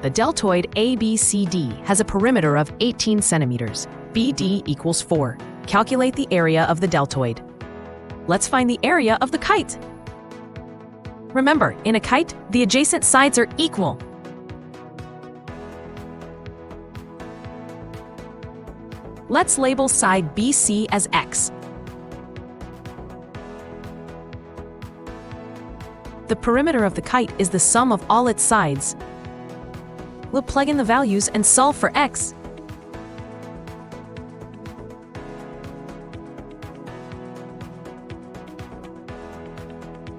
The deltoid ABCD has a perimeter of 18 centimeters. BD equals 4. Calculate the area of the deltoid. Let's find the area of the kite. Remember, in a kite, the adjacent sides are equal. Let's label side BC as X. The perimeter of the kite is the sum of all its sides. We'll plug in the values and solve for X.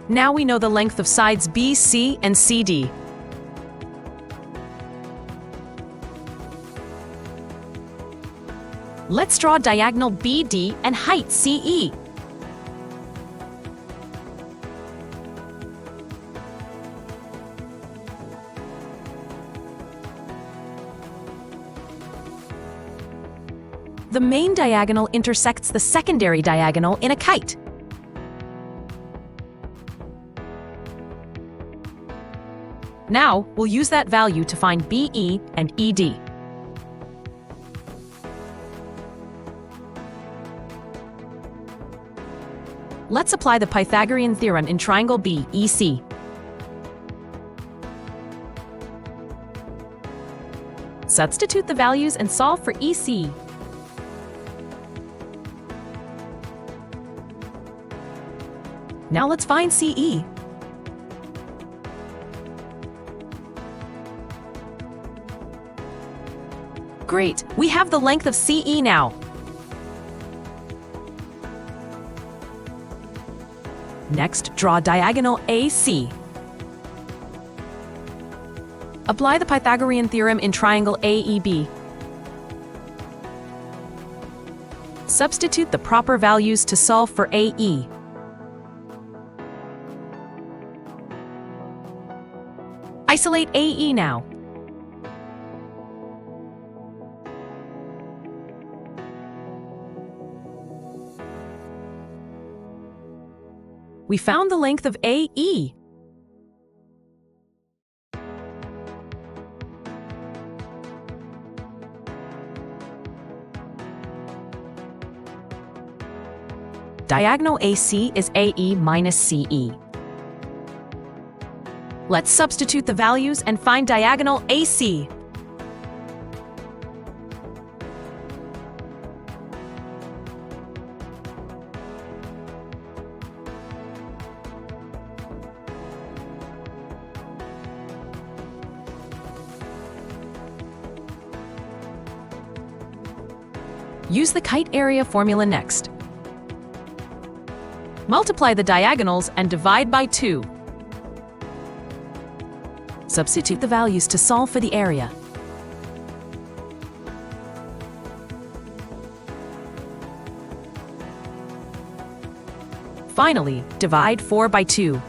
Now we know the length of sides BC and CD. Let's draw diagonal BD and height CE. The main diagonal intersects the secondary diagonal in a kite. Now, we'll use that value to find BE and ED. Let's apply the Pythagorean Theorem in triangle BEC. Substitute the values and solve for EC. Now let's find CE. Great, we have the length of CE now. Next, draw diagonal AC. Apply the Pythagorean theorem in triangle AEB. Substitute the proper values to solve for AE. Isolate AE now. We found the length of AE. Diagonal AC is AE minus CE. Let's substitute the values and find diagonal AC. Use the kite area formula next. Multiply the diagonals and divide by 2. Substitute the values to solve for the area. Finally, divide 4 by 2.